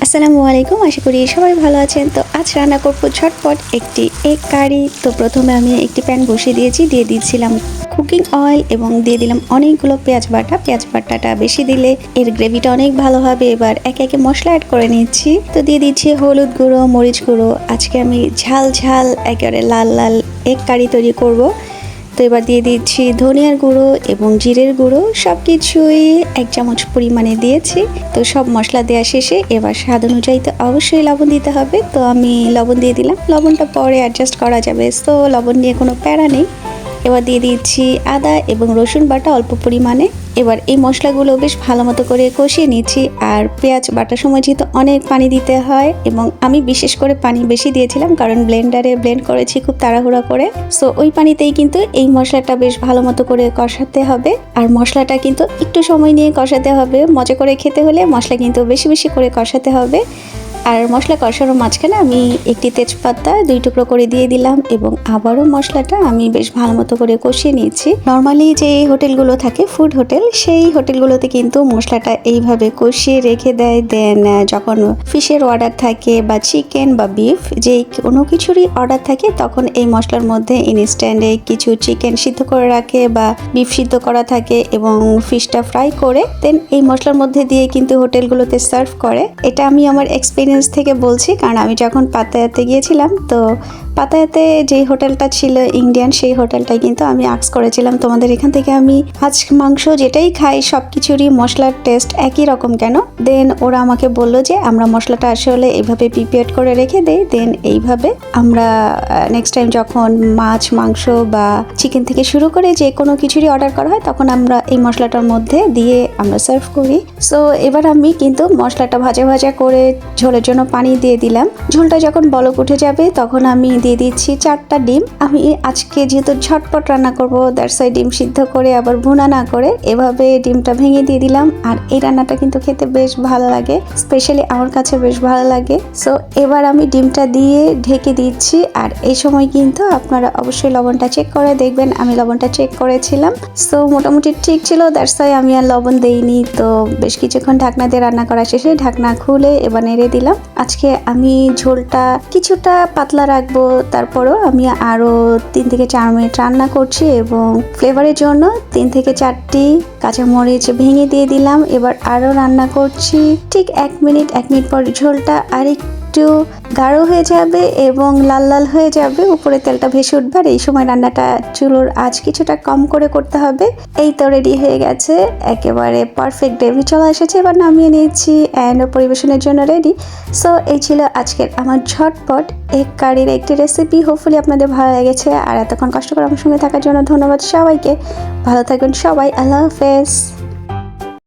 আসসালামু আলাইকুম, আশা করি সবাই ভালো আছেন। তো আজ রান্না করব ঝটপট একটি এগ কারি। তো প্রথমে আমি একটি প্যান বসিয়ে দিয়েছি, দিয়ে দিয়েছিলাম কুকিং অয়েল এবং দিয়ে দিলাম অনেকগুলো পেঁয়াজ বাটা। পেঁয়াজ বাটাটা বেশি দিলে এর গ্রেভিটা অনেক ভালো হবে। এবার একে একে মশলা অ্যাড করে নিচ্ছি। তো দিয়ে দিচ্ছি হলুদ গুঁড়ো, মরিচ গুঁড়ো। আজকে আমি ঝাল ঝাল একেবারে লাল লাল এগ কারি তৈরি করব। তো এবার দিয়ে দিচ্ছি ধনিয়ার গুঁড়ো এবং জিরের গুঁড়ো, সব কিছুই 1 চামচ পরিমাণে দিয়েছি। তো সব মশলা দেওয়া শেষে এবার স্বাদ অনুযায়ী তো অবশ্যই লবণ দিতে হবে। তো আমি লবণ দিয়ে দিলাম, লবণটা পরে অ্যাডজাস্ট করা যাবে, তো লবণ নিয়ে কোনো প্যারা নেই। এবার দিয়ে দিচ্ছি আদা এবং রসুন বাটা অল্প পরিমাণে। এবার এই মশলাগুলো বেশ ভালো মতো করে কষিয়ে নিচ্ছি। আর পেঁয়াজ বাটার সময় যেহেতু অনেক পানি দিতে হয়, এবং আমি বিশেষ করে পানি বেশি দিয়েছিলাম কারণ ব্লেন্ডারে ব্লেন্ড করেছি খুব তাড়াহুড়া করে। সো ওই পানিতেই কিন্তু এই মশলাটা বেশ ভালো মতো করে কষাতে হবে। আর মশলাটা কিন্তু একটু সময় নিয়ে কষাতে হবে। মজা করে খেতে হলে মশলা কিন্তু বেশি বেশি করে কষাতে হবে। আর মশলা কষানোর মাঝখানে আমি একটি তেজপাতা 2 টুকরো করে দিয়ে দিলাম এবং আবারও মশলাটা আমি বেশ ভালো মতো করে কষিয়ে নিয়েছি। নর্মালি যে হোটেলগুলো থাকে, ফুড হোটেল, সেই হোটেলগুলোতে কিন্তু মশলাটা এইভাবে কষিয়ে রেখে দেয়। দেন যখন ফিশের অর্ডার থাকে বা চিকেন বা বিফ, যে কোনো কিছুরই অর্ডার থাকে, তখন এই মশলার মধ্যে ইনস্ট্যান্টে কিছু চিকেন সিদ্ধ করে রাখে বা বিফ সিদ্ধ করা থাকে এবং ফিশটা ফ্রাই করে দেন এই মশলার মধ্যে দিয়ে কিন্তু হোটেলগুলোতে সার্ভ করে। এটা আমি আমার এক্সপিরিয়েন্স থেকে বলছি, কারণ আমি যখন পাতায়াতে গিয়েছিলাম, তো পাতায়াতে যে হোটেলটা ছিল ইন্ডিয়ান, সেই হোটেলটাই কিন্তু আমি আস্ক করেছিলাম তোমাদের এখান থেকে আমি মাছ মাংস যেটাই খাই সব কিছুরই মশলার টেস্ট একই রকম কেন। দেন ওরা আমাকে বললো যে আমরা মশলাটা আসলে এইভাবে প্রিপেয়ার করে রেখে দেই, দেন এইভাবে আমরা নেক্সট টাইম যখন মাছ মাংস বা চিকেন থেকে শুরু করে যে কোনো কিছুরই অর্ডার করা হয়, তখন আমরা এই মশলাটার মধ্যে দিয়ে আমরা সার্ভ করি। সো এবার আমি কিন্তু মশলাটা ভাজা ভাজা করে ঝোলের জন্য পানি দিয়ে দিলাম। ঝোলটা যখন বলক উঠে যাবে তখন আমি দিয়ে দিচ্ছি 4টা ডিম। আমি আজকে যেহেতু ঝটপট রান্না করব, দ্যাটস ওয়াই ডিম সিদ্ধ করে আবার ভুনা না করে এভাবে ডিমটা ভেঙে দিয়ে দিলাম। আর এই রান্নাটা কিন্তু খেতে বেশ ভালো লাগে, স্পেশালি আমার কাছে বেশ ভালো লাগে। সো এবার আমি ডিমটা দিয়ে ঢেকে দিচ্ছি। আর এই সময় কিন্তু আপনারা অবশ্যই লবণটা চেক করে দেখবেন। আমি লবণটা চেক করেছিলাম, সো মোটামুটি ঠিক ছিল, দ্যাটস ওয়াই আমি আর লবণ দেইনি। তো বেশ কিছুক্ষণ ঢাকনা দিয়ে রান্না করা শেষে ঢাকনা খুলে এবার নেড়ে দিলাম। আজকে আমি ঝোলটা কিছুটা পাতলা রাখবো, তারপরও আমি আরো 3 থেকে 4 মিনিট রান্না করছি এবং ফ্লেভারের জন্য 3 থেকে 4টি কাঁচামরিচ ভেঙে দিয়ে দিলাম। এবার আরো রান্না করছি, ঠিক 1 মিনিট পর ঝোলটা একটু গাঢ় হয়ে যাবে এবং লাল লাল হয়ে যাবে, উপরে তেলটা ভেসে উঠবে। আর এই সময় রান্নাটা চুলোর আঁচ কিছুটা কম করে করতে হবে। এই তো রেডি হয়ে গেছে, একেবারে পারফেক্ট গ্রেভি চলে এসেছে। এবার নামিয়ে নিয়েছি অ্যান্ড পরিবেশনের জন্য রেডি। সো এই ছিল আজকের আমার ঝটপট এগ কারির একটি রেসিপি। হোপফুলি আপনাদের ভালো লেগেছে। আর এতক্ষণ কষ্ট করে আমার সঙ্গে থাকার জন্য ধন্যবাদ সবাইকে। ভালো থাকবেন সবাই, আল্লাহ হাফেজ।